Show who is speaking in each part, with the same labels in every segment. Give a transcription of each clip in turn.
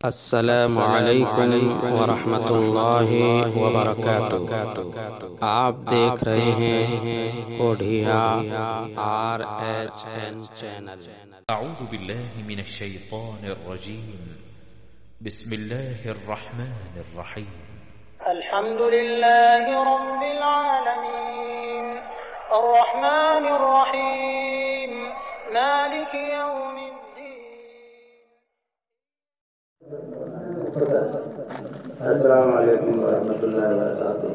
Speaker 1: السلام علیکم ورحمۃ اللہ وبرکاتہ۔ آپ دیکھ رہے ہیں کوڈھیا RHN چینل۔
Speaker 2: اعوذ باللہ من الشیطان الرجیم، بسم اللہ الرحمن الرحیم۔
Speaker 3: الحمد للہ رب العالمین الرحمن الرحیم مالک یوم الدین۔
Speaker 4: السلام علیکم ورحمۃ اللہ وبرکاتہ۔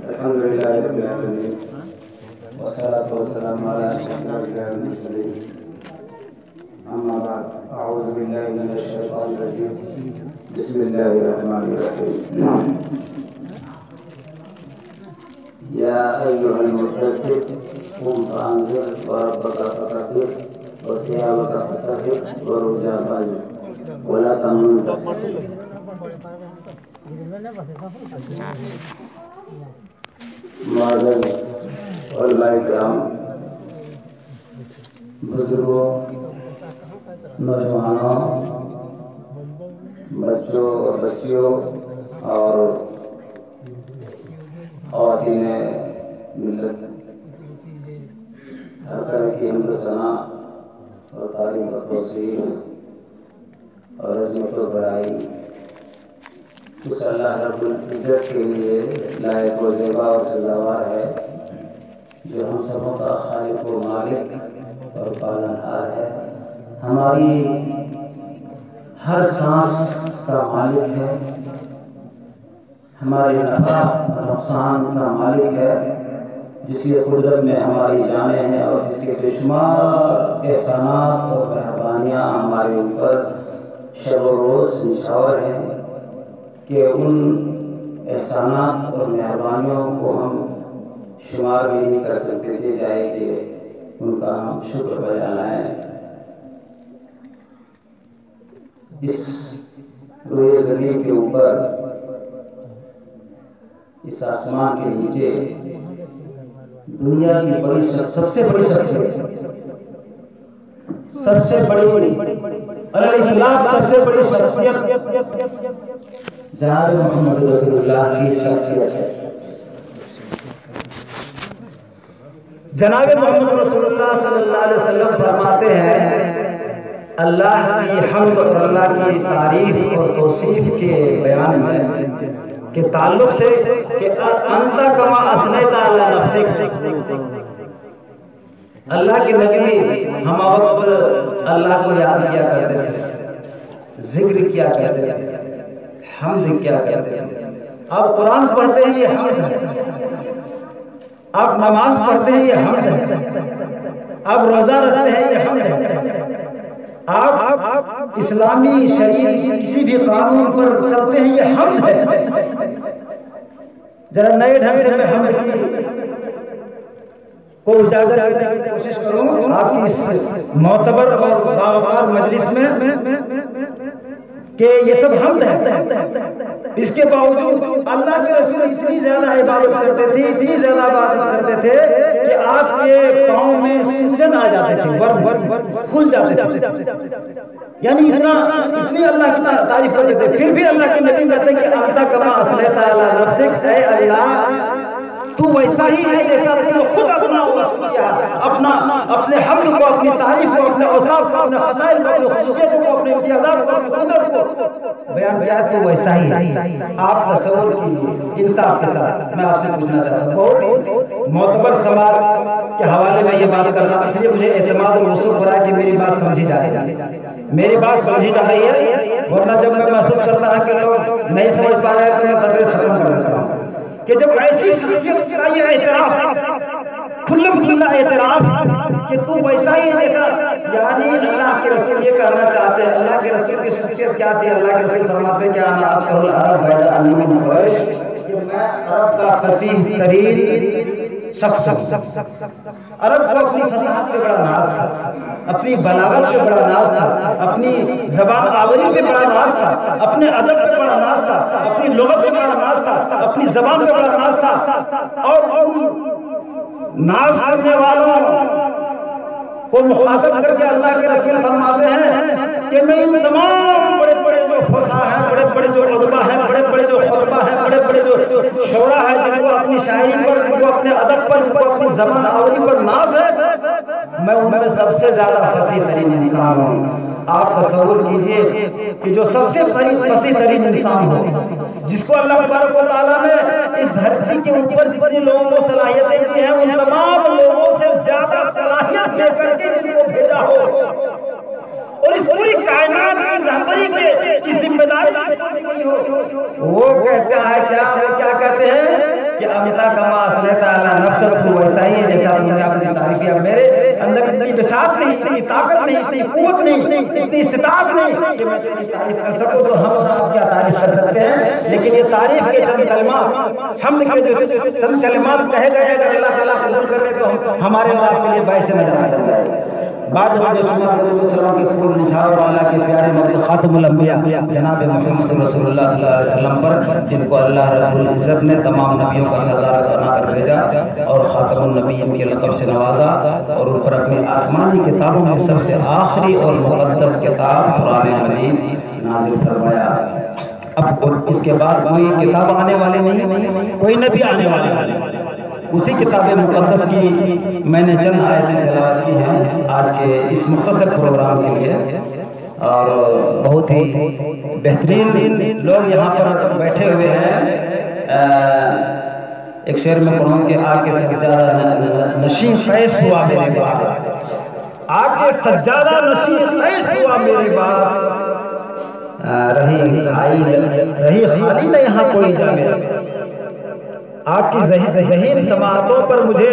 Speaker 4: الحمد للہ رب العالمین والصلاة والسلام علی اشرف الانبیاء والمرسلین، اما بعد، اعوذ باللہ من الشیطان الرجیم، بسم اللہ الرحمن الرحیم۔ یا ایھا المدثر قم فانذر وربک فکبر وثیابک فطہر والرجز فاہجر ولا تمنن معزز علماء کرام، بزرگوں، نوجوانوں، بچوں اور بچیوں اور خواتین ملت، ہر طرح کی حمد و ثنا اور تعریف و توصیف اور عظمت و بڑائی اس اللہ رب العزت کے لیے لائق و زیبا و سزاوار ہے، جو ہم سبوں کا خالق و مالک اور پالنہار ہے، ہماری ہر سانس کا مالک ہے، ہمارے نفع اور نقصان کا مالک ہے، جس کی قدرت میں ہماری جانیں ہیں اور جس کے بے شمار احسانات اور مہربانیاں ہمارے اوپر شب و روز نچھاور ہیں، کہ ان احسانات اور مہربانیوں کو ہم شمار بھی نہیں کر سکتے تھے، چاہے کہ ان کا ہم شکر بجا لائیں۔ اس روئے زمین کے اوپر، اس آسمان کے نیچے، دنیا کی بڑی سب سے بڑی شخصیت، سب سے بڑی علی اطلاق سب سے بڑی شخصیت جناب محمد رسول اللہ کی شخصیت ہے۔ جناب محمد رسول اللہ صلی اللہ علیہ وسلم فرماتے ہیں، اللہ کی حمد اور اللہ کی تعریف اور توصیف کے بیان میں کے تعلق سے کہ انت کما اثنیت علی نفسک، اللہ کے نبی ہم وقت اللہ کو یاد کیا کرتے تھے، ذکر کیا کرتے تھے، حمد کیا کرتے ہیں۔ آپ قرآن پڑھتے ہیں، یہ حمد ہے۔ آپ نماز پڑھتے ہیں، یہ حمد ہے۔ آپ روزہ رکھتے ہیں، یہ حمد ہے۔ آپ اسلامی شریعت کسی بھی قانون پر چلتے ہیں، یہ حمد ہے۔ ذرا نئے ڈھنگ سے میں حمد کی کو اجاگر کرنے کی کوشش کروں آپ کی اس معتبر اور باوقار مجلس میں، کہ یہ سب حمد ہے۔ اس کے باوجود اللہ کے رسول اتنی زیادہ عبادت کرتے تھے، اتنی زیادہ عبادت کرتے تھے کہ آپ کے پاؤں میں سوجن آ جاتے تھے، ورم کھل جاتے تھے، یعنی اتنی اللہ کی تعریف کرتے تھے۔ پھر بھی اللہ کے نبی کہتے ہیں کہ انت کما اثنیت علی نفسک، اے اللہ تو ویسا ہی ہے جیسا تو نے خود اپنا وصف کیا، اپنے حمد کو، اپنی تعریف کو، اپنے اوصاف کو، اپنے خصائص کو، اپنے خصوصیتوں کو، اپنے امتیازات کو، اپنی قدرت کو بیان کیا ہے، تو ویسا ہی ہے۔ آپ تصور کیجیے انصاف کے ساتھ، میں آپ سے پوچھنا چاہتا ہوں، معتبر سماعت کے حوالے میں یہ بات کر رہا ہوں، اس لیے مجھے اعتماد اور وثوق ہو رہا ہے کہ میری بات سمجھی جائے، میری بات سمجھی جا رہی ہے، ورنہ جب میں محسوس کرتا ہے کہ لوگ نہیں سمجھ پا رہے ہیں تو میں تقریر ختم کر دیتا ہوں۔ کہ جب ایسی شخصیت کا یہ اعتراف، کھلم کھلا اعتراف کہ تو ویسا ہی جیسا، یعنی اللہ کے رسول یہ کہنا چاہتے ہیں، اللہ کے رسول کی شخصیت کیا تھی؟ اللہ کے رسول فرماتے ہیں کہ انا افصح العرب بعد انی من قریش، کہ میں عرب کا فصیح ترین شخص ہوں۔ عرب کو اپنی فصاحت پہ بڑا ناز تھا، اپنی بلاغت پہ بڑا ناز تھا، اپنی زبان آوری پہ بڑا ناز تھا، اپنے ادب پہ بڑا ناز تھا، اپنی لغت پہ بڑا ناز تھا، اپنی زبان پہ بڑا ناز تھا، اور ناز کرنے والوں کو مخاطب کر کے اللہ کے رسول فرماتے ہیں کہ میں ان تمام بڑے شعراء ہیں جن کو اپنی شاعری پر، جن کو اپنے ادب پر، جن کو اپنی زبان آوری پر ناز ہے، میں ان میں سب سے زیادہ فصیح ترین انسان ہوں۔ آپ تصور کیجئے کہ جو سب سے فصیح ترین انسان ہو، جس کو اللہ تبارک و تعالیٰ نے اس دھرتی کے اوپر جتنے لوگوں کو صلاحیتیں دی ہیں ان تمام لوگوں سے زیادہ صلاحیت دے کر کے جن کو بھیجا ہو اور اس پوری کائنات کی رہبری کی ذمہ داری وہ کہتا ہے کیا کہتے ہیں کہ امتا کما اصلتا اللہ نفسک تو ویسا ہی ہے جیسا تم نے اپنی تعریف کیا۔ میرے اندر اتنی بساط نہیں، اتنی طاقت نہیں، اتنی قوت نہیں، اتنی استطاعت نہیں کہ میں تیری تعریف کر سکوں، تو ہم کیا تعریف کر سکتے ہیں؟ لیکن یہ تعریف کے چند کلمات، حمد کے جو چند کلمات کہے گئے اگر اللہ تعالیٰ قبول کر لے تو ہمارے اور آپ کے لیے باعث نجات بن جائے۔ بعد میں جو سنا رسول کے پھول نثار اور اللہ کے پیارے نبی خاتم الانبیاء جناب محمد رسول اللہ صلی اللہ علیہ وسلم پر، جن کو اللہ رب العزت نے تمام نبیوں کا سردار بنا کر بھیجا اور خاتم النبیین کے لقب سے نوازا اور ان پر اپنی آسمانی کتابوں میں سب سے آخری اور مقدس کتاب قرآن مجید نازل فرمایا۔ اب اس کے بعد کوئی کتاب آنے والی نہیں، کوئی نبی آنے والا نہیں۔ اسی کتاب مقدس کی میں نے چند آیتیں تلاوت کی ہیں آج کے اس مختصر پروگرام کے لیے، اور بہت ہی بہترین لوگ یہاں پر بیٹھے ہوئے ہیں۔ ایک شعر میں پڑھوں کہ آ کے سجادہ نشین قیس ہوا میرے بعد، آ کے سجادہ نشین قیس ہوا میرے بعد، رہی خالی نہ یہاں کوئی جا میرا۔ آپ کی ذہین سماعتوں پر مجھے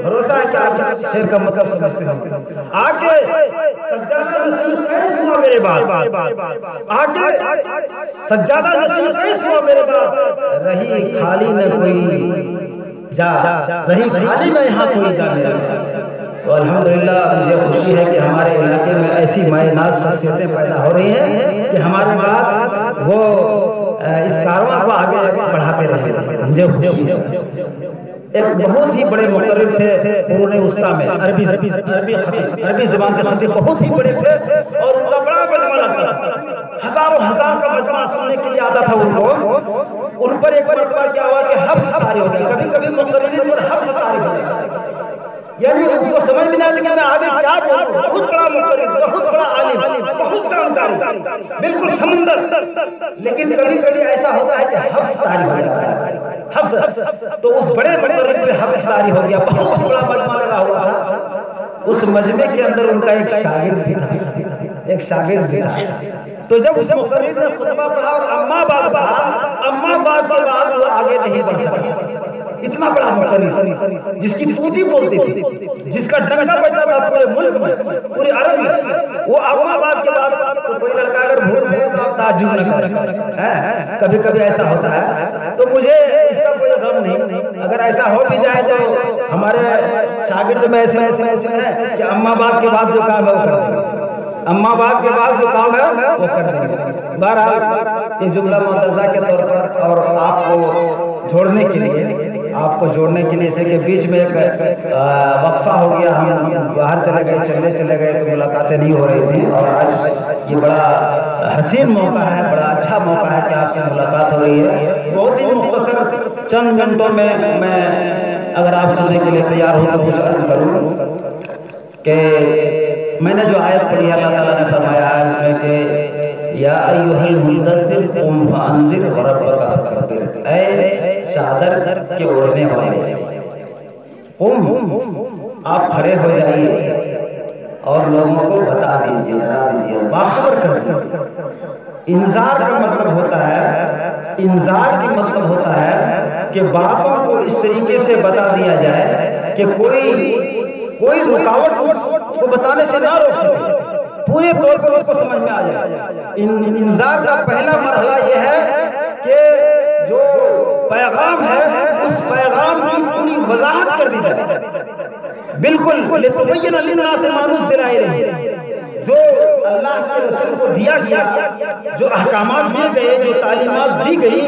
Speaker 4: بھروسہ ہے کہ آپ اس شعر کا مطلب سمجھتے ہیں۔ آگے سجادہ نشین قیس ہوا میرے بعد، آگے سجادہ نشین قیس ہوا میرے بعد، رہی خالی نہ کوئی جا، رہی خالی نہ یہاں کوئی جا میرا۔ تو الحمدللہ مجھے خوشی ہے کہ ہمارے علاقے میں ایسی مائع ناز شخصیتیں پیدا ہو رہی ہیں کہ ہمارے بعد وہ اس کارواں کو آگے بڑھاتے رہے۔ مجھے خوشی ہے۔ ایک بہت ہی بڑے مقرر تھے قرون وسطیٰ میں، عربی زبان کے خطیب بہت ہی بڑے تھے اور ان کا بڑا مجمع لگتا تھا، ہزاروں ہزار کا مجمع سننے کے لیے آتا تھا ان کو۔ ان پر ایک مرتبہ کیا ہوا کہ حبس طاری ہو گیا، کبھی کبھی مقررین پر حبس طاری ہو گیا، یعنی اس کو سمجھ میں نہیں آتا کہ میں آگے کیا بولوں۔ بہت بڑا مقرر، بہت بڑا عالم، بہت جانکاری، بالکل سمندر، لیکن کبھی کبھی ایسا ہوتا ہے کہ حبس طاری ہو جاتا ہے۔ حبس تو اس بڑے مقرر پہ حبس طاری ہو گیا، بہت بڑا مجمع لگا ہوا تھا۔ اس مجمع کے اندر ان کا ایک شاگرد بھی تھا، ایک شاگرد بھی تھا۔ تو جب اس مقرر نے خطبہ پڑھا اور اما بعد پڑھا، اما بعد کے بعد وہ آگے نہیں بڑھ سکا۔ اتنا بڑا مقرر جس کی طوطی بولتی تھی، جس کا ڈنکا بجتا تھا پورے ملک میں، پورے عرب میں، وہ اما بعد کے بعد تو کوئی لڑکا اگر بھول جائے تو آپ تعجب نہ کریں۔ کبھی کبھی ایسا ہوتا ہے، تو مجھے اس کا کوئی غم نہیں۔ اگر ایسا ہو بھی جائے تو ہمارے شاگرد میں ایسے ہیں کہ اما بعد کے بعد جو کام ہے وہ کر دیں گے، اما بعد کے بعد جو کام ہے وہ کر دیں گے۔ بہرحال یہ جملہ معترضہ کے طور پر اور آپ کو جوڑنے کے لیے اس کے بیچ میں ایک وقفہ ہو گیا، ہم باہر چلے گئے تو ملاقاتیں نہیں ہو رہی تھیں، اور آج یہ بڑا حسین موقع ہے، بڑا اچھا موقع ہے کہ آپ سے ملاقات ہو رہی ہے۔ بہت ہی مختصر چند گھنٹوں میں اگر آپ سننے کے لیے تیار ہو تو کچھ عرض کروں کہ میں نے جو آیت پڑھی اللہ تعالیٰ نے فرمایا ہے اس میں کہ یا ایھا المدثر قم فانذر وربک فکبر، اے چادر کے اوڑھنے والے قم، آپ کھڑے ہو جائیے اور لوگوں کو بتا دیجیے، باخبر کر دیجیے۔ انذار کا مطلب ہوتا ہے کہ باتوں کو اس طریقے سے بتا دیا جائے کہ کوئی رکاوٹ کو بتانے سے نہ روک سکے، پورے طور پر اس کو سمجھ میں آ جائے۔ انذار کا پہلا مرحلہ یہ ہے کہ جو پیغام ہے اس پیغام کی پوری وضاحت کر دی جائے، بالکل لِتُبَيِّنَ لِلنَّاسِ مَا نُزِّلَ إِلَيْهِمْ، جو اللہ کے رسول کو دیا گیا، جو احکامات دیے گئے، جو تعلیمات دی گئی،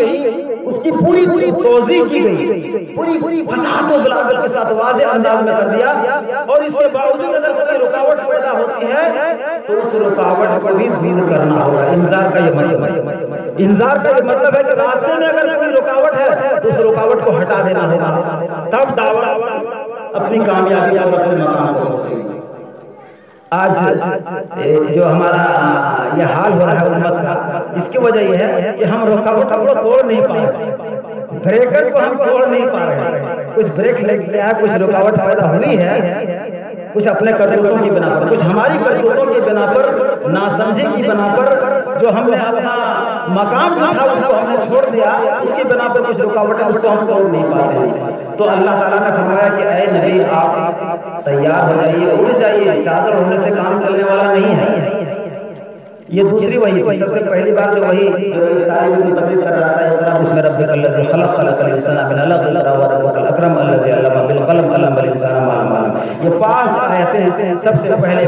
Speaker 4: اس کی پوری توضیح کی گئی، پوری وضاحت و بلاغت کے ساتھ واضح انداز میں کر دیا۔ اور اس کے باوجود اگر کوئی رکاوٹ پیدا ہوتی ہے تو اس رکاوٹ کو بھی دور کرنا ہوگا۔ انذار کا یہ مطلب ہے، انذار کا یہ مطلب ہے کہ راستے میں اگر کوئی رکاوٹ ہے تو اس رکاوٹ کو ہٹا دینا ہوگا، تب دعوت اپنی کامیابی اور اپنے مقام کو پہنچے گی۔ آج جو ہمارا یہ حال ہو رہا ہے امت کا، اس کی وجہ یہ ہے کہ ہم رکاوٹ کو توڑ نہیں پا رہے، بریکر کو ہم توڑ نہیں پا رہے۔ کچھ بریک لگ گیا ہے، کچھ رکاوٹ پیدا ہوئی ہے، کچھ اپنے کرتوتوں کی بنا پر، کچھ ہماری کرتوتوں کی بنا پر، ناسمجھی کی بنا پر، جو ہم نے اپنا مقام جو تھا اس کو ہم نے چھوڑ دیا، اس کی بنا پر کچھ رکاوٹ ہے، اس کو ہم توڑ نہیں پاتے ہیں۔ تو اللہ تعالیٰ نے فرمایا کہ اے نبی آپ تیار ہو جائیے، اڑ جائیے، چادر ہونے سے کام چلنے والا نہیں ہے۔ یہ دوسری وحی تھی۔ سب سے پہلی بار جو وحی تعلیم کی تبلیغ کر رہا تھا، اقرأ بسم ربک الذی خلق، خلق الانسان من علق، اقرأ وربک الاکرم الذی علم بالقلم، علم الانسان ما لم يعلم۔ یہ 5 آیتیں سب سے پہلے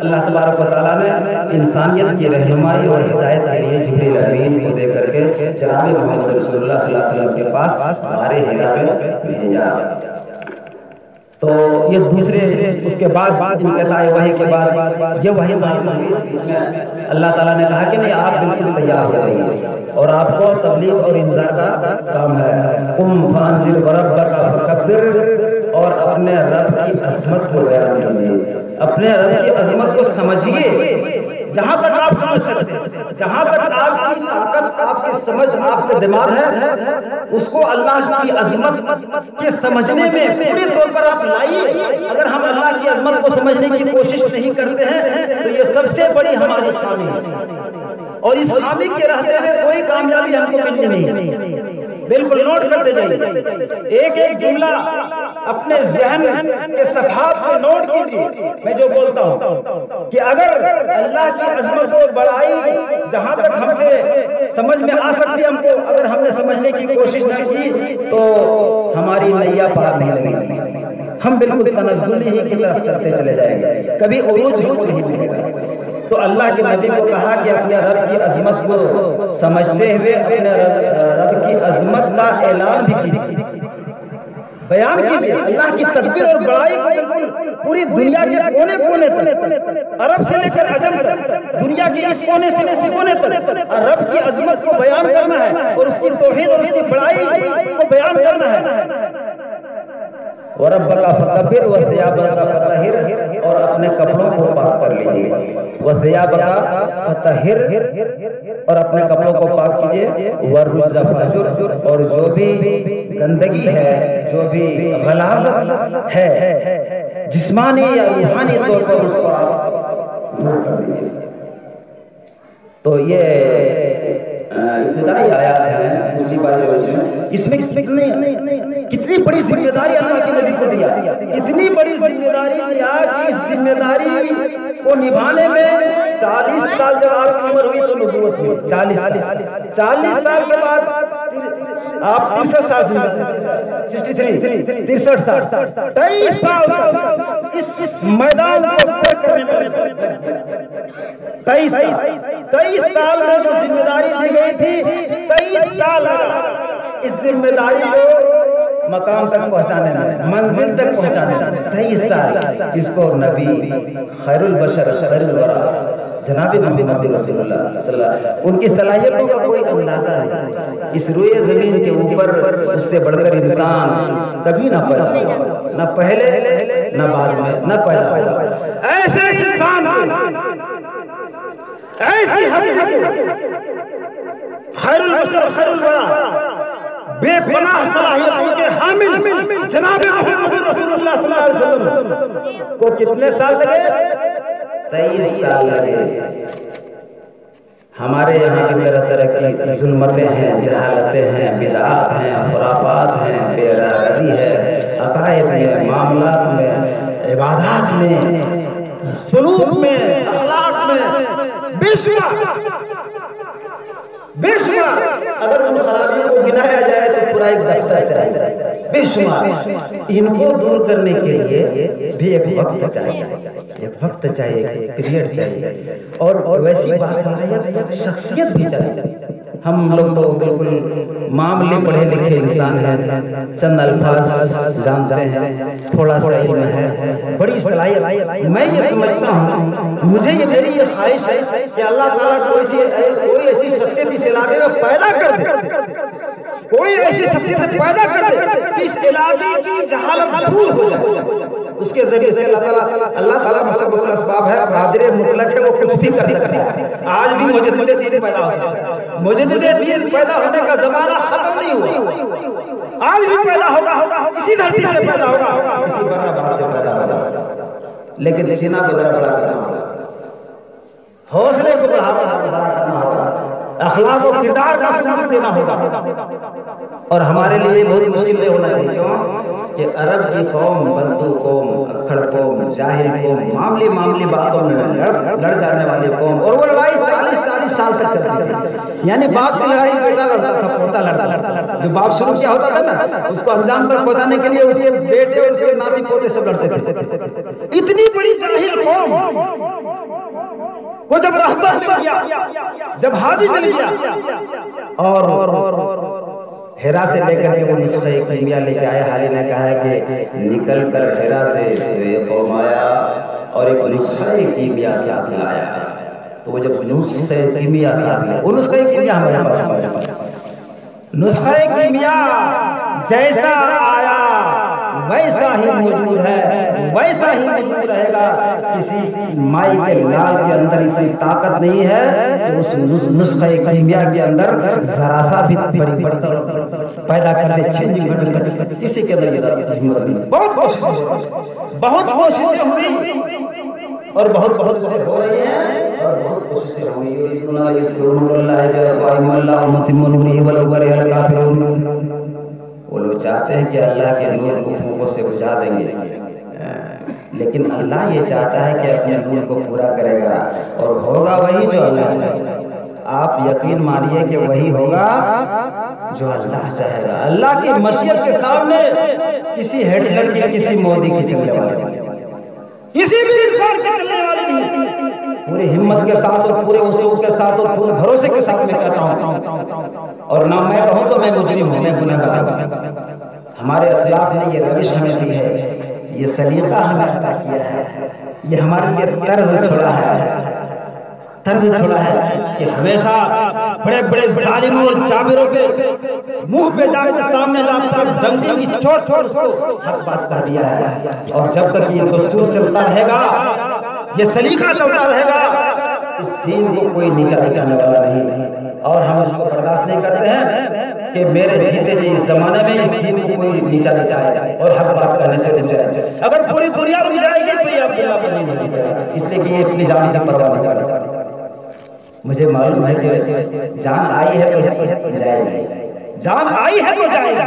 Speaker 4: اللہ تبارک و تعالیٰ نے انسانیت کی رہنمائی اور ہدایت کے لیے جبریل امین کو دے کر کے جناب محمد رسول اللہ صلی اللہ علیہ وسلم کے پاس ہمارے ہیرا میں بھیجا۔ تو یہ دوسرے اس کے بعد انقطاع وحی کے بعد یہ وحی نازل ہوئی، اس میں اللہ تعالیٰ نے کہا کہ نہیں آپ بالکل تیار ہو جائیے اور آپ کو تبلیغ اور انذار کا کام ہے۔ قم فانذر وربک فکبر، اور اپنے رب کی عظمت کو بیان کیجیے، اپنے رب کی عظمت کو سمجھیے جہاں تک آپ سمجھ سکتے، جہاں تک آپ کی طاقت، آپ کی سمجھ، آپ کے دماغ ہے، اس کو اللہ کی عظمت کے سمجھنے میں پورے طور پر آپ لائیے۔ اگر ہم اللہ کی عظمت کو سمجھنے کی کوشش نہیں کرتے ہیں تو یہ سب سے بڑی ہماری خامی ہے، اور اس خامی کے رہتے ہوئے کوئی کامیابی ہم کو ملنی نہیں۔ بالکل نوٹ کرتے جائیے، ایک ایک جملہ اپنے ذہن کے صفحات پہ نوٹ کیجیے۔ میں جو بولتا ہوں کہ اگر اللہ کی عظمت و بڑائی جہاں تک ہم سے سمجھ میں آ سکتی ہم کو، اگر ہم نے سمجھنے کی کوشش نہ کی تو ہماری نیا پار نہیں لگے، ہم بالکل تنزلی ہی کی طرف چلتے چلے جائیں گے، کبھی عروج نہیں ملے گا۔ تو اللہ کے نبی کو کہا کہ اپنے رب کی عظمت کو سمجھتے ہوئے اپنے رب کی عظمت کا اعلان بھی کیجیے، بیان کیجیے اللہ کی تدبیر اور بڑائی کو بالکل پوری دنیا کے کونے کونے تک، عرب سے لے کر عجم تک، دنیا کے اس کونے سے اس کونے تک رب کی عظمت کو بیان کرنا ہے اور اس کی توحید اور اس کی بڑائی کو بیان کرنا ہے۔ وَرَبَّكَ فَكَبِّرْ وَثِيَابَكَ فَطَهِّرْ، اور اپنے کپڑوں کو پاک کر لیجیے۔ وَثِيَابَكَ فَطَهِّرْ، اور اپنے کپڑوں کو پاک کیجیے۔ وَالرُّجْزَ فَاهْجُرْ، اور جو بھی گندگی ہے، جو بھی غلاظت ہے جسمانی یا روحانی طور پر، اس کو آپ دور کر دیجیے۔ تو یہ ابتدائی آیات ہیں، دوسری بات جو ہے اس میں کتنی بڑی ذمہ داری اللہ کے نبی کو دیا، اتنی بڑی ذمہ داری دیا کہ اس ذمہ داری کو نبھانے میں 40 سال جب آپ کی عمر ہوئی تو نبوت ہوئی، 40 سال کے بعد آپ 63 سال زندہ، 63 سال 23 سال اس میدان کو سر کرنے میں 23 سال میں جو ذمہ داری دی گئی تھی، 23 سال اس ذمہ داری کو مقام تک پہنچانے میں، منزل تک پہنچانے میں 23 سال اس کو نبی خیر البشر خیر الورا جناب محمد رسول اللہ صلی اللہ علیہ وسلم، ان کی صلاحیتوں کا کوئی اندازہ نہیں، اس روئے زمین کے اوپر اس سے بڑھ کر انسان کبھی نہ پیدا ہوا، نہ پہلے نہ بعد میں نہ پیدا ہوا۔ ایسے انسان ایسی حقیقت خیر البشر خیر الورا بے پناہ صلاحیتوں کے حامل جناب محمد رسول اللہ صلی اللہ علیہ وسلم کو کتنے سال لگے؟ 23 سال لگے۔ ہمارے یہاں کی طرح طرح کی ظلمتیں ہیں، جہالتیں ہیں، بدعات ہیں، خرافات ہیں، بے راہی ہے، عقائد میں، معاملات میں، عبادات میں، سلوک میں، اخلاق میں، بے شمار اگر ان خرابیوں کو گنایا جائے تو پورا ایک دفتر چاہیے، بے شمار۔ ان کو دور کرنے کے لیے بھی ایک وقت چاہیے، ایک وقت چاہیے، ایک پیریڈ چاہیے، اور ویسی باصلاحیت شخصیت بھی چاہیے ہم لوگ تو بالکل معاملے پڑھے لکھے انسان ہیں، چند الفاظ جانتے ہیں، تھوڑا سا علم ہے، بڑی صلاحیت. میں یہ سمجھتا ہوں، مجھے یہ میری یہ خواہش ہے کہ اللہ تعالیٰ کوئی ایسی شخصیت اس علاقے میں پیدا کر دے، کوئی ایسی شخصیت پیدا کر دے کہ اس علاقے کی جہالت دور ہو جائے. اس کے ذریعے سے اللہ تعالیٰ مسبب الاسباب ہے، قادر مطلق ہے، وہ کچھ بھی کر سکتا ہے. آج بھی مجدد دین پیدا ہو سکتا ہے، مجدد دین پیدا ہونے کا زمانہ ختم نہیں ہوا، آج بھی پیدا ہوگا، اسی دھرتی سے پیدا ہوگا، اسی بڑا سے پیدا ہوگا. لیکن سینہ کو ذرا بڑا کرنا ہوگا، حوصلے کو بڑا کرنا ہوگا، اخلاق و کردار کا سبق دینا ہوگا. اور ہمارے لیے بہت مشکل نہیں ہونا چاہیے. کیوں کہ عرب کی قوم بدو قوم، اکھڑ قوم، جاہل قوم، معاملی باتوں میں لڑ جانے والی قوم، اور وہ لڑائی 40 سال تک چلتی تھی. یعنی باپ کی لڑائی بیٹا لڑتا تھا، پوتا لڑتا. جو باپ شروع کیا ہوتا تھا نا، اس کو انجام تک پہنچانے کے لیے اس کے بیٹے اور اس کے ناتی پوتے سب لڑتے تھے. اتنی بڑی جاہل قوم وہ جب رہبر مل گیا، جب ہادی مل گیا، اور ہیرا سے لے کر کے وہ نسخہ کیمیا لے کے آیا. حالی نے کہا ہے کہ نکل کر ہیرا سے سوئے قوم آیا اور ایک نسخہ کیمیا ساتھ لایا. تو وہ جب نسخہ کیمیا ساتھ لایا، وہ نسخہ کیمیا ہمارے پاس نسخہ کیمیا جیسا آیا ویسا ہی موجود ہے، ویسا ہی موجود رہے گا. کسی مائی کے لال کے اندر اتنی طاقت نہیں ہے کہ اس نسخہ کیمیا کے اندر ذرا سا بھی پریورتن پیدا کر دے، چینجنگ کر دے. کسی کے اندر یہ ہمت نہیں. بہت کوششیں ہوئی اور بہت کوششیں ہو رہی ہیں، اور بہت کوششیں ہوئی. یریدون یذکرون اللہ بأفواہہم اللہ متم نورہ ولو کرہ الکافرون. وہ لوگ چاہتے ہیں کہ اللہ کے نور کو پھونکوں سے بجھا دیں گے، لیکن اللہ یہ چاہتا ہے کہ اپنے نور کو پورا کرے گا، اور ہوگا وہی جو اللہ چاہے گا. آپ یقین مانیے کہ وہی ہوگا جو اللہ چاہے گا. اللہ کی مشیت کے سامنے کسی ہٹلر کی، کسی مودی کی چلنے والی نہیں، کسی بھی انسان کی چلنے والی نہیں. پوری ہمت کے ساتھ اور پورے وثوق کے ساتھ اور پورے بھروسے کے ساتھ میں کہتا ہوں، اور نہ میں کہوں تو میں مجرم ہوں، میں گنہگار ہوں. ہمارے اسلاف نے یہ روش ہمیں دی ہے، یہ سلیقہ ہمیں عطا کیا ہے، یہ ہمارے لیے طرز چھوڑا ہے کہ ہمیشہ بڑے بڑے ظالموں اور جابروں کے منہ پہ جا کر سامنے جا کر ڈنڈی کی چوٹ اس کو حق بات کہہ دیا ہے. اور جب تک یہ دستور چلتا رہے گا، یہ سلیقہ چلتا رہے گا، اس دین کو کوئی نیچا دکھانے والا نہیں. اور ہم اس کو برداشت نہیں کرتے ہیں کہ میرے جیتے جی اس زمانے میں اس دین کو کوئی نیچا دکھائے اور حق بات کرنے سے رک جائے. اگر پوری دنیا رک جائے گی تو یہ عبداللہ پر نہیں رکے گا، اس لیے کہ یہ اپنی جان کی پرواہ نہیں کرتا. مجھے معلوم ہے کہ جان آئی ہے تو جائے گی، جان آئی ہے تو جائے گی،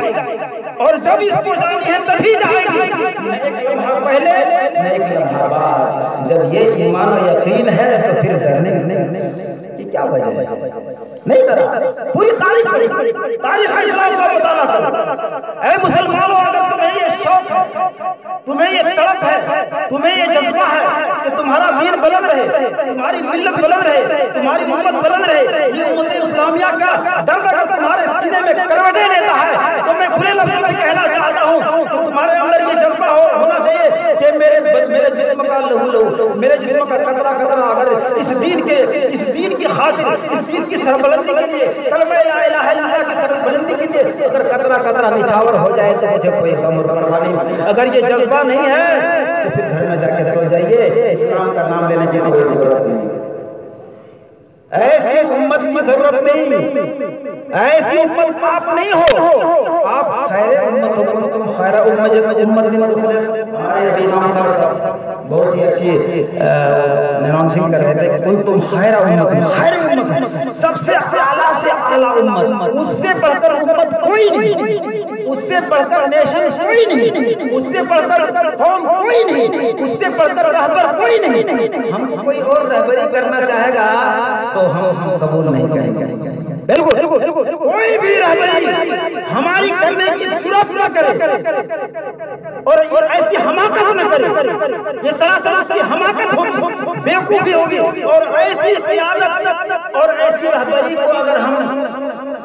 Speaker 4: اور جب اس کو جانی ہے تبھی جائے گی. نہ ایک لمحہ پہلے نہ ایک لمحہ بعد. جب یہ ایمان و یقین ہے تو پھر ڈرنے کی کیا وجہ ہے؟ نہیں ڈرا. پوری تاریخ اسلام کا مطالعہ کرو. اے مسلمانوں، اگر تمہیں یہ شوق ہے، تمہیں یہ تڑپ ہے، تمہیں یہ جذبہ ہے کہ تمہارا دین بلند رہے، تمہاری ملت بلند رہے، تمہاری امت بلند رہے، یہ امت اسلامیہ کا درد اگر تمہارے سینے میں کروٹیں لیتا ہے، تو میں کھلے لفظوں میں کہنا چاہتا ہوں کہ تمہارے اندر یہ جذبہ ہونا چاہیے کہ میرے جسم کا لہو، میرے جسم کا قطرہ قطرہ اگر اس دین کی خاطر، اس دین کی سربلندی کے لیے، کلمہ لا الہ الا اللہ کی سربلندی کے لیے اگر قطرہ قطرہ نچھاور ہو جائے تو مجھے کوئی غم اور پرواہ نہیں. اگر یہ جذبہ نہیں ہے تو پھر گھر میں جا کے سو جائیے، اسلام کا نام لینے کی کوئی ضرورت نہیں. ایسی امت کی ضرورت نہیں، ایسی امت آپ نہیں ہو، آپ خیر امت ہو. تم خیر امت ہمارے امام صاحب بہت ہی اچھی اناؤنسنگ کر رہے تھے کہ تم خیر امت، خیر امت سب سے اعلیٰ سے اعلیٰ امت، اس سے بڑھ کر امت کوئی نہیں، اس سے بڑھ کر نیشن کوئی نہیں، اس سے بڑھ کر قوم کوئی نہیں، اس سے بڑھ کر رہبر کوئی نہیں. ہم کوئی اور رہبری کرنا چاہے گا تو ہم قبول نہیں کریں گے. بالکل کوئی بھی رہبری ہماری کرنے کی جرات نہ کرے اور ایسی حماقت نہ کرے. یہ سراسر اس کی حماقت ہوگی، بیوقوفی ہوگی. اور ایسی قیادت اور ایسی رہبری کو اگر ہم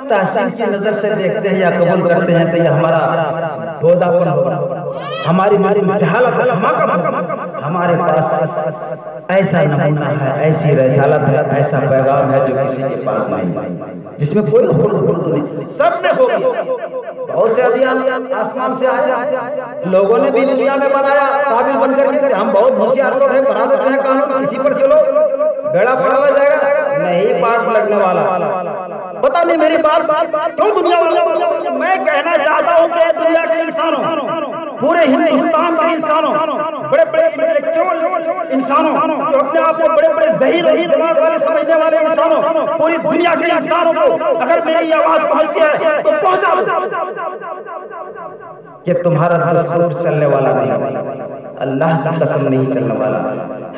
Speaker 4: تحسین کی نظر سے دیکھتے ہیں یا قبول کرتے ہیں تو یہ ہمارا بوداپن ہوگا، ہماری جہالت حماقت۔ ہمارے پاس ایسا نمونہ ہے، ایسی رسالت ہے، ایسا پیغام ہے جو کسی کے پاس نہیں، جس میں کوئی خرد نہیں، سب میں ہوگی۔ بہت سے ادیان آسمان سے آئے، لوگوں نے بھی دنیا میں بنایا قابل بن کر کے، ہم بہت ہوشیار لوگ ہیں، بنا دیتے ہیں قانون، اسی پر چلو بیڑا پڑا جائے گا، نہیں پاٹ لگنے والا۔ پتہ نہیں میری بات کیوں دنیا والوں، میں کہنا چاہتا ہوں کہ دنیا کے انسانوں، پورے ہندوستان کے انسانوں، بڑے بڑے انٹلیکچوئل انسانوں جو اپنے آپ کو بڑے بڑے ذہین اور دماغ والے سمجھنے والے انسانوں، پوری دنیا کے انسانوں کو اگر میری آواز پہنچتی ہے تو پہنچا دو کہ تمہارا دستور چلنے والا نہیں، اللہ کی قسم نہیں چلنے والا،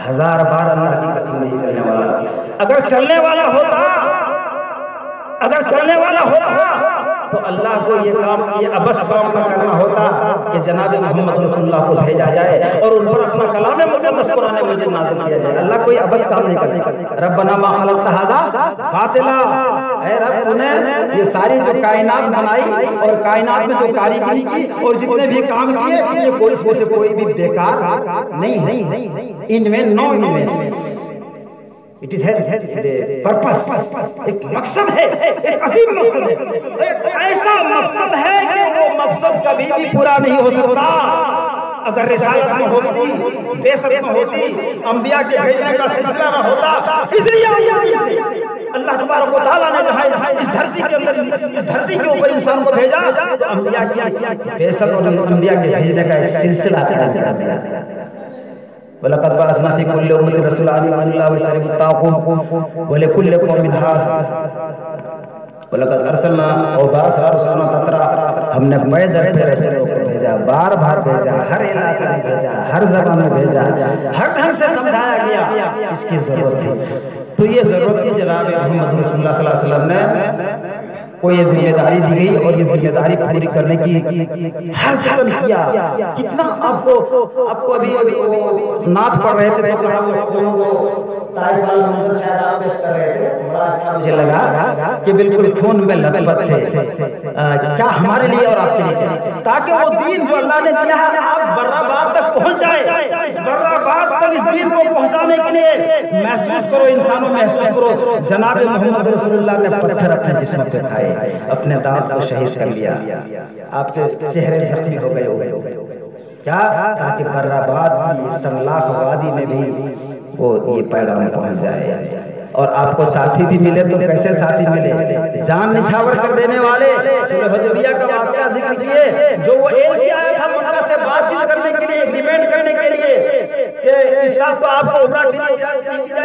Speaker 4: ہزار بار اللہ کی قسم نہیں چلنے والا۔ اگر چلنے والا ہوتا تو اللہ کو یہ کام، یہ ابس کام نہ کرنا ہوتا کہ جناب محمد رسول اللہ کو بھیجا جائے اور ان پر اپنا کلام مقدس قرآن مجید نازل کیا جائے۔ اللہ کوئی ابس کام نہیں کرتا۔ ربنا ما خلقت ھذا باطلا، اے رب تو نے یہ ساری جو کائنات بنائی اور کائنات میں جو کاریگری کی اور جتنے بھی کام کیے، یہ کوئی اس میں سے کوئی بھی بیکار نہیں ہے، ان میں نو invent, it is has purpose، ایک مقصد ہے، ایک عظیم مقصد ہے، ایک ایسا مقصد ہے کہ وہ مقصد کبھی بھی پورا نہیں ہو سکتا۔ اگر رسالت نہ ہوتی، بعثت نہ ہوتی، انبیاء کے بھیجنے کا سلسلہ نہ ہوتا، اس لیے اللہ تبارک و تعالیٰ نے جہاں اس دھرتی کے اندر، اس دھرتی کے اوپر انسان کو بھیجا تو انبیاء کی بعثت اور انبیاء کے بھیجنے کا ایک سلسلہ قائم کر دیا۔ وَلَقَدْ بَعَثْنَا فِي كُلِّ أُمَّةٍ رَسُولًا أَنِ اعْبُدُوا اللَّهَ وَاجْتَنِبُوا الطَّاغُوتَ وَلِكُلِّ قَوْمٍ هَادٍ وَلَقَدْ أَرْسَلْنَا وَبَعَثْنَا رُسُلَنَا تَتْرَىٰ، ہم نے بے در پہ رسولوں کو بھیجا، بار بار بھیجا، ہر علاقے میں بھیجا، ہر زبان میں بھیجا، ہر ڈھنگ سے سمجھایا گیا، اس کی ضرورت تھی۔ تو یہ ضرورت تھی جناب محمد رسول اللہ صلی اللہ علیہ وسلم نے کو یہ ذمہ داری دی گئی اور یہ ذمہ داری پوری کرنے کی ہر جتن کیا۔ کتنا آپ کو ابھی نعت پڑھ رہے تھے تو کہا طائف والا منظر شاید آپ پیش کر رہے تھے، بڑا اچھا مجھے لگا کہ بالکل خون میں لطفت تھے، کیا ہمارے لیے اور آپ کے لیے، تاکہ وہ دین جو اللہ نے دیا ہے آپ براباد تک پہنچ جائے۔ اس براباد تک اس دین کو پہنچانے کے لیے محسوس کرو، انسانوں محسوس کرو، جناب محمد رسول اللہ نے پتھر اپنے جسم پہ کھائے، اپنے دانت کو شہید کر لیا، آپ کے چہرے زخمی ہو گئے، کیا؟ تاکہ براباد کی سنلاخ وادی میں بھی وہ یہ پیغام پہنچ جائے۔ اور آپ کو ساتھی بھی ملے تو کیسے ساتھی ملے؟ جان نچھاور کر دینے والے، صلح حدیبیہ کا واقعہ ذکر کیے، جو وہ ایلچی آیا تھا مکہ سے بات چیت کرنے کے لیے، ایگریمنٹ کرنے کے لیے کہ اس سال تو آپ کو عمرہ کی جائے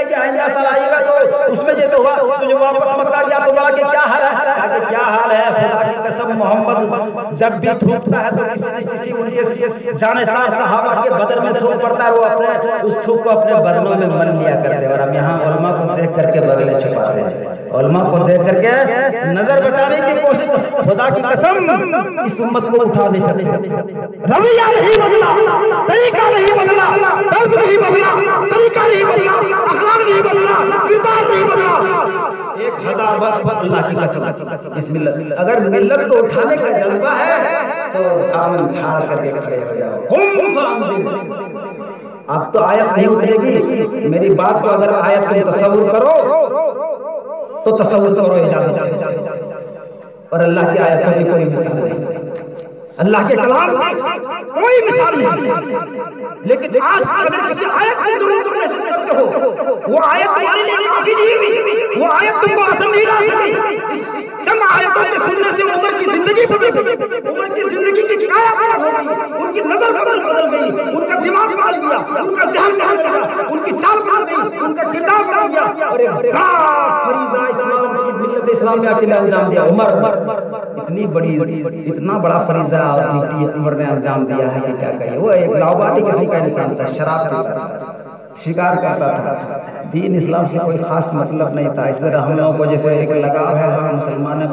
Speaker 4: گی، آئندہ سال آئے گا تو اس میں یہ تو ہوا، تو جو واپس مکہ گیا تو کہا کہ کیا حال ہے؟ کہا کہ کیا حال ہے، خدا کی قسم محمد جب بھی تھوکتا ہے تو کسی ان کے جانثار صحابہ کے بدن میں تھوک پڑتا ہے، وہ اپنے اس تھوک کو اپنے بدنوں میں مل لیا کرتے ہیں۔ اور ہم یہاں علماء کو دیکھ کر کے بغلیں چھپاتے ہیں، علماء کو دیکھ کر کے نظر بچانے کی کوشش، خدا کی قسم اس امت کو اٹھا نہیں سکتے۔ رویہ نہیں بدلا، طریقہ نہیں بدلا، طرز نہیں بدلا، طریقہ نہیں بدلا، اخلاق نہیں بدلا، کردار نہیں بدلا۔ 1000 بار اللہ کی قسم اس ملت، اگر ملت کو اٹھانے کا جذبہ ہے تو دامن جھاڑ کر کے کھڑے ہو جاؤ، قم فانذر۔ اب تو آیت نہیں اترے گی، میری بات کو اگر آیت تم تصور کرو تو تصور کرو، اجازت ہے، اور اللہ کی آیتوں کی کوئی مثال نہیں، اللہ کے کلام کی کوئی مثال نہیں۔ لیکن آج اگر کسی آیت کی ضرورت محسوس کرتے ہو، وہ آیت تمہارے لیے کافی نہیں ہوئی، وہ آیت تم کو اثر نہیں لا سکی۔ چند آیتوں کے سننے سے عمر کی زندگی بدل گئی، عمر کی زندگی کی کایا پلٹ ہو گئی، ان کی نظر بدل گئی، ان کا دماغ بدل گیا، ان کا ذہن بدل گیا، ان کی چال بدل گئی، ان کا کردار بدل گیا، اور ایک بڑا فریضہ اسلام کی ملت اسلام میں اکیلے انجام دیا۔ عمر اتنی بڑی، اتنا بڑا فریضہ اور ڈیوٹی عمر نے انجام دیا ہے کہ کیا کہیے۔ وہ ایک لاؤبالی قسم کا انسان تھا، شراب پیتا تھا، شکار کرتا تھا، دین اسلام سے کوئی خاص مطلب نہیں تھا۔ اس طرح ہم لوگوں کو جیسے ایک لگاؤ ہے، ہاں مسلمان ہے،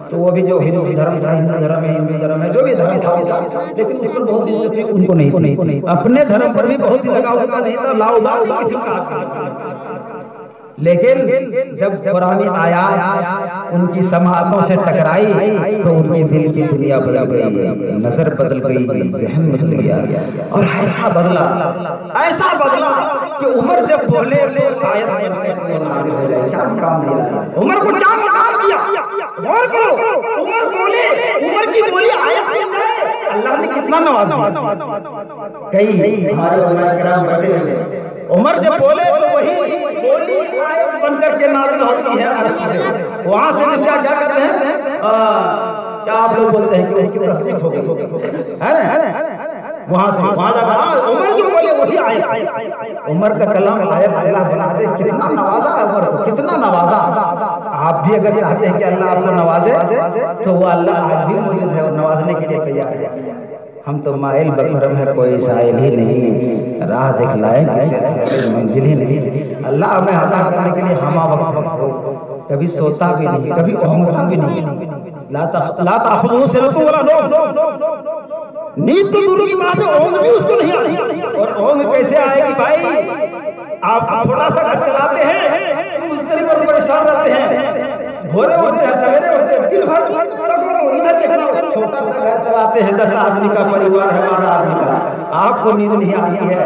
Speaker 4: تو وہ بھی جو ہندو دھرم تھا، ہندو دھرم ہے، ہندو دھرم ہے، جو بھی دھرم تھا، لیکن اس پر بہت دلچسپی ان کو نہیں تھی، اپنے دھرم پر بھی بہت ہی لگاؤ کا نہیں تھا، لاؤبالی قسم کا۔ لیکن جب قرآنی آیات ان کی سماعتوں سے ٹکرائی تو ان کے دل کی دنیا بدل گئی، نظر بدل گئی، ذہن بدل گیا، اور ایسا بدلا کہ عمر جب بولے تو آیت نازل ہو جائے۔ کیا مقام دیا عمر کو، کیا مقام دیا؟ غور کرو، عمر بولے، عمر کی بولی آیت بن جائے، اللہ نے کتنا نواز دیا۔ کئی ہمارے علماء کرام بیٹھے ہوئے، عمر جب بولے تو وہی بولی آیت بن کر کے نازل ہوتی ہے عرش سے، وہاں سے بھی کیا کہتے ہیں، کیا آپ لوگ بولتے ہیں کہ اس کی تصدیق ہو گئی ہے نا، وہاں سے وہاں جا کر عمر جو بولے وہی آیت، عمر کا کلام آیت اللہ بنا دے۔ کتنا نوازا عمر کو، کتنا نوازا۔ آپ بھی اگر چاہتے ہیں کہ اللہ آپ کو نوازے تو وہ اللہ آج بھی موجود ہے اور نوازنے کے لیے تیار ہے۔ ہم تو مائل بکرم ہے، کوئی سائل ہی نہیں، راہ دکھلائے کسی منزل ہی نہیں۔ اللہ ہمیں عطا کرنے کے لیے ہمہ وقت ہو، کبھی سوتا بھی نہیں، کبھی اونگتا بھی نہیں۔ لا تأخذہ سنۃ ولا نوم، نیند تو دور کی بات ہے، اونگ بھی اس کو نہیں آتی۔ اور اونگ کیسے آئے گی بھائی؟ آپ تھوڑا سا گھر چلاتے ہیں، مستری پر پریشان رہتے ہیں، بھورے اٹھتے ہیں، سویرے اٹھتے ہیں، دن بھر ادھر دیکھنا، چھوٹا سا گھر چلاتے ہیں، 10 آدمی کا پریوار ہے، 12 آدمی کا، آپ کو نیند نہیں آتی ہے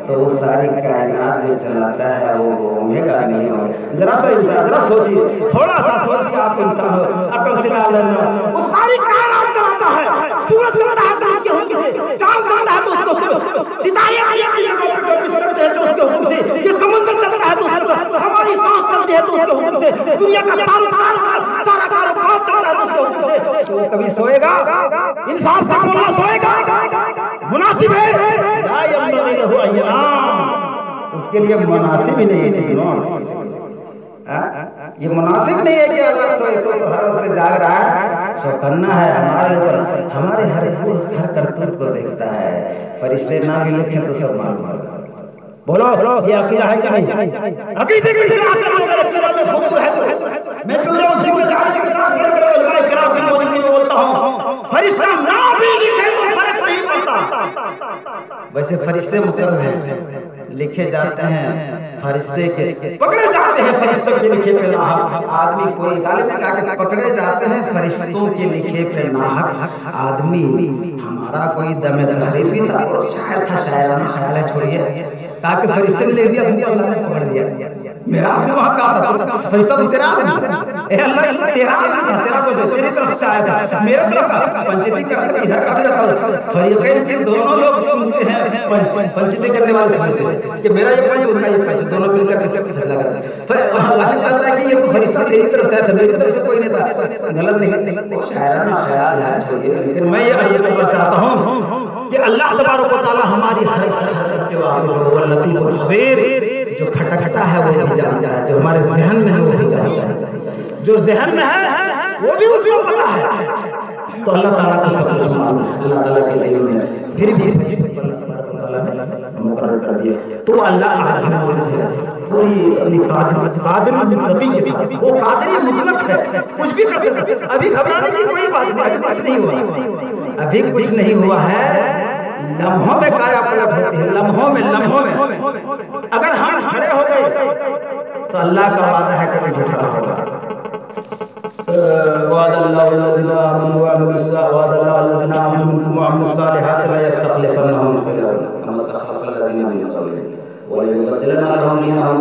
Speaker 4: تو وہ ساری کائنات جو چلاتا ہے وہ اونگے گا نہیں ہوگا؟ ذرا سا انسان، ذرا سوچیے، تھوڑا سا سوچیے، آپ انسان ہو، عقل سے لا لینا، وہ ساری کائنات چلاتا ہے، سورج چلتا ہے تو اس کے حکم سے، چاند چلتا ہے تو اس کو، ستارے گردش کرتے ہیں تو اس کے حکم سے، یہ سمندر چلتا ہے تو اس کے، ہماری سانس چلتی ہے تو اس کے حکم سے، دنیا کا سارا کاروبار چلتا ہے تو اس کے حکم سے۔ تو کبھی سوئے گا؟ انصاف سے بولنا، سوئے گا؟ مناسب ہے؟ لا ينبغي له ان ينام، اس کے لیے مناسب ہی نہیں ہے، یہ مناسب نہیں ہے کہ اللہ سوئے تو ہر وقت جاگ رہا ہے۔ چوکنا ہے ہمارے اوپر، ہمارے ہر کرتوت کو دیکھتا ہے، فرشتے نہ بھی لکھیں تو سب معلوم ہے۔ بولو یہ عقیدہ ہے کہ نہیں؟ عقیدے کی اصلاح کرنا، اگر عقیدہ میں فکر ہے تو میں پورا ذکر جاری کے ساتھ علماء کرام کی موجودگی میں بولتا ہوں، فرشتہ نہ بھی لکھے تو فرق نہیں پڑتا۔ ویسے فرشتے مقرر ہیں، لکھے جاتے ہیں، فرشتے کے پکڑے جاتے ہیں، فرشتوں کے لکھے پہ ناحق آدمی، کوئی غالب نے کہا کہ پکڑے جاتے ہیں فرشتوں کے لکھے پہ ناحق آدمی۔ ہمارا کوئی دم تحریر بھی تھا، وہ شاعر تھا، شاعرانہ خیال ہے، چھوڑیے، کہا کہ فرشتے نے لکھ دیا، ہم کو اللہ نے پکڑ دیا۔ میرا بھی وہاں کہا تھا فرشتہ تو تیرا آدمی، اے اللہ یہ تو تیرا آدمی تھا، تیرا کو تیری طرف سے آیا تھا، میرے طرف کا پنچیتی کرتا، ادھر کا بھی رہتا، فریقین کے دونوں لوگ چنتے ہیں پنچیتی کرنے والے سمجھتے کہ میرا یہ پنچ، ان کا یہ پنچ، دونوں مل کر کے فیصلہ کرتے۔ غالب کہتا ہے کہ یہ تو فرشتہ تیری طرف سے آیا تھا، میری طرف سے کوئی نہیں تھا۔ غلط نہیں، وہ شاعرانہ خیال ہے، چھوڑیے، لیکن میں یہ عرض کرنا چاہتا ہوں کہ اللہ تبارک و تعالی ہماری ہر حرکت سے واقف ہے، وہ لطیف الخبیر، جو کھٹکتا ہے وہ بھی جانتا ہے، جو ہمارے ذہن میں ہے وہ بھی جانتا ہے، جو ذہن میں ہے وہ بھی اس کو پتا ہے۔ تو اللہ تعالیٰ کو سب کچھ معلوم ہے، اللہ تعالیٰ کے علم میں، پھر بھی فرشتوں کو اللہ تبارک و تعالیٰ نے مقرر کر دیا۔ تو اللہ آج بھی موجود ہے، پوری اپنی قادر مطلقی کے ساتھ، وہ قادر مطلق ہے، کچھ بھی کر سکتے۔ ابھی گھبرانے کی کوئی بات نہیں، ابھی کچھ نہیں ہوا، ابھی کچھ نہیں ہوا ہے، لمحوں میں کایا پلٹ ہوتی ہے، لمحوں میں اگر ہم کھڑے ہو گئے تو اللہ کا وعدہ ہے کبھی جھوٹا نہ ہوگا۔ وعد اللہ الذین آمنوا وعملوا الصالحات لا یستخلفنهم فی الارض کما استخلف الذین من قبلهم وليمكنن لهم دینهم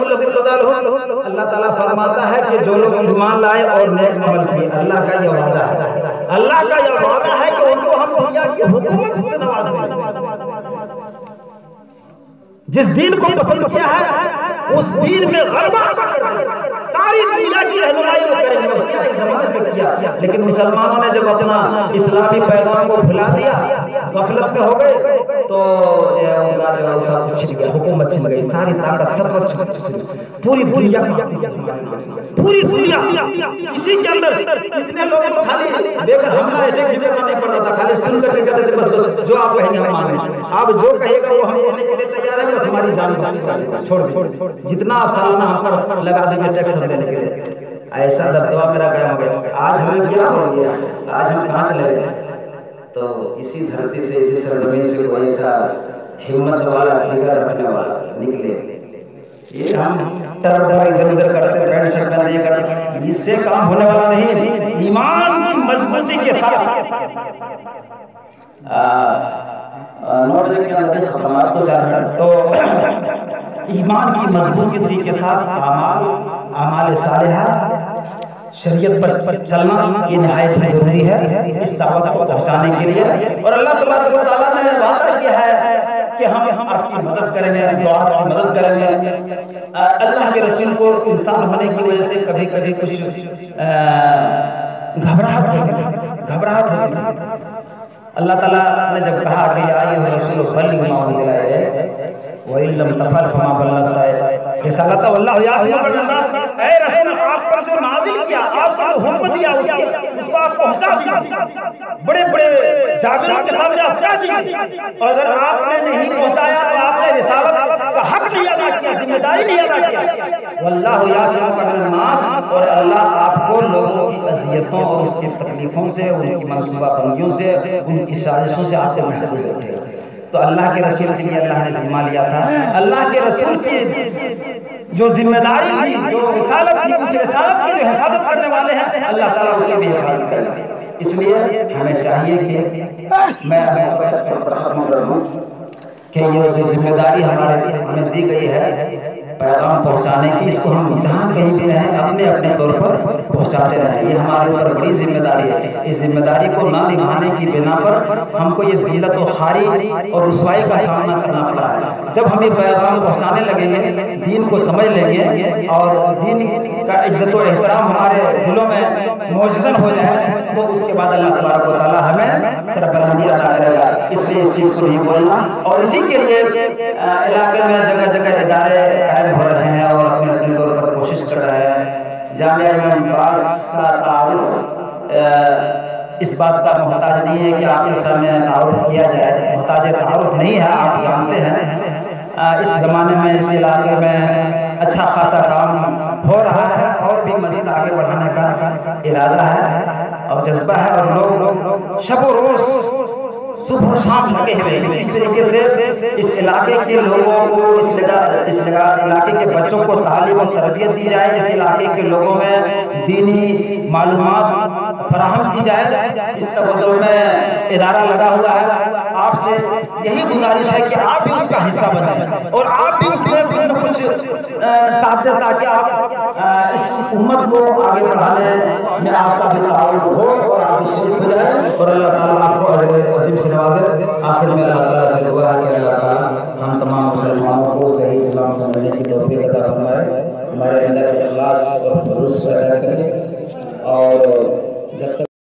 Speaker 4: الذی ارتضى لهم۔ اللہ تعالیٰ فرماتا ہے کہ جو لوگ ایمان لائے اور نیک عمل کیے، اللہ کا یہ وعدہ ہے، اللہ کا یہ وعدہ ہے کہ ان کو ہم دنیا کی حکومت سے نواز دیں۔ جس دین کو پسند کیا ہے اس دین میں غلبہ کر ساری دنیا کی رہنمائی وہ کریں گے، اور کیا اس زمانے میں کیا۔ لیکن مسلمانوں نے جب اپنا اسلامی پیغام کو بھلا دیا، غفلت میں ہو گئے، تو جو سب چھن گیا، حکومت چھن گئی، ساری طاقت سطوت چھن گئی، پوری دنیا پوری دنیا اسی کے اندر کتنے لوگ تو خالی بے کر حملہ اٹیک بھی کرنا نہیں پڑ رہا تھا، خالی سن کر کے کہتے تھے بس جو آپ کہیں گے ہم مانیں، آپ جو کہے گا وہ ہم کہنے کے لیے تیار ہیں، بس ہماری جان چھوڑ دیں، جتنا آپ سالانہ ہم پر لگا دیجیے ٹیکس ہم دینے کے لیے۔ ایسا دبدبہ میرا قائم ہو گیا۔ آج ہمیں کیا ہو گیا، آج ہم کہاں چلے گئے، تو اسی دھرتی سے اسی سرزمین سے کوئی ایسا ہمت والا جگر رکھنے والا نکلے. یہ ہم ٹر ادھر ادھر کرتے پینٹ شرٹ پہنتے کرتے اس سے کام ہونے والا نہیں. ایمان کی مضبوطی کے ساتھ نوٹ کے اندر خدمات تو چاہتا ہے تو ایمان کی مضبوطی کے ساتھ اعمال صالحہ شریعت پر چلنا یہ نہایت ضروری ہے اس دعوت کو پہنچانے کے لیے. اور اللہ تبارک و تعالیٰ نے وعدہ کیا ہے کہ ہم آپ کی مدد کریں گے, دعا کی مدد کریں گے. اللہ کے رسول کو انسان ہونے کی وجہ سے کبھی کبھی کچھ گھبراہٹ ہوتی. اللہ تعالیٰ نے جب کہا کہ یا ایھا الرسول بلغ ما انزل الیک وَإِن لَّمْ تَفْعَلْ فَمَا بَلَّغْتَ رِسَالَتَهُ وَاللَّهُ يَعْصِمُكَ مِنَ النَّاسِ. اے رسول آپ پر جو نازل کیا, آپ کو جو حکم دیا اس کو آپ پہنچا دیا. بڑے بڑے جابروں کے سامنے آپ کیا دیے, اور اگر آپ نے نہیں پہنچایا تو آپ نے رسالت کا حق نہیں ادا کیا, ذمہ داری نہیں ادا کیا. وَاللَّهُ يَعْصِمُكَ مِنَ النَّاسِ, اور اللہ آپ کو لوگوں کی اذیتوں اور اس کی تکلیفوں سے, ان کی منصوبہ بندیوں سے, ان کی سازشوں سے آپ کو محفوظ رکھے گا. تو اللہ کے رسول کے لیے اللہ نے ذمہ لیا تھا. اللہ کے رسول کی جو ذمہ داری تھی, جو رسالت تھی, اس رسالت کی جو حفاظت کرنے والے ہیں اللہ تعالیٰ اس کی بھی حفاظت کرے. اس لیے ہمیں چاہیے کہ میں ختم کر دوں کہ یہ جو ذمہ داری ہمیں دی گئی ہے پیغام پہنچانے کی, اس کو ہم جہاں کہیں بھی رہیں اپنے اپنے طور پر پہنچاتے رہیں. یہ ہمارے اوپر بڑی ذمہ داری ہے. اس ذمہ داری کو نہ نبھانے کی بنا پر ہم کو یہ ذلت و خواری اور رسوائی کا سامنا کرنا پڑا ہے. جب ہم یہ پیغام پہنچانے لگیں گے, دین کو سمجھ لیں گے اور دین کا عزت و احترام ہمارے دلوں میں معززن ہو جائے, تو اس کے بعد اللہ تبارک و تعالیٰ ہمیں سربلندی عطا کرے گا. اس لیے اس چیز کو نہیں بولنا. اور اسی کے لیے علاقے میں جگہ جگہ ادارے قائم ہو رہے ہیں اور اپنے اپنے طور پر کوشش کر رہے ہیں. جامعہ امام عباس کا تعارف اس بات کا محتاج نہیں ہے کہ آپ کے سامنے تعارف کیا جائے, محتاج تعارف نہیں ہے. آپ جانتے ہیں اس زمانے میں اس علاقے میں اچھا خاصا کام ہو رہا ہے اور بھی مزید آگے بڑھانے کا ارادہ ہے اور جذبہ ہے, اور لوگ شب و روز صبح و شام لگے ہوئے ہیں. اس طریقے سے اس علاقے کے لوگوں کو, اس علاقے کے بچوں کو تعلیم و تربیت دی جائے, اس علاقے کے لوگوں میں دینی معلومات فراہم کی جائے. اس تبدل میں ادارہ لگا ہوا ہے. آپ سے یہی گزارش ہے کہ آپ بھی اس کا حصہ بنیں اور آپ بھی اس میں کچھ نہ کچھ ساتھ دیں, تاکہ آپ اس امت کو آگے بڑھانے میں آپ کا بھی تعاون ہو اور آپ بھی شریک ہو جائیں, اور اللہ تعالیٰ آپ کو اجر عظیم سے نوازے. آخر میں اللہ تعالیٰ سے دعا ہے کہ اللہ تعالیٰ ہم تمام مسلمانوں کو صحیح اسلام سمجھنے کی توفیق عطا فرمائے, ہمارے اندر اخلاص اور خلوص پیدا کرے, اور جب تک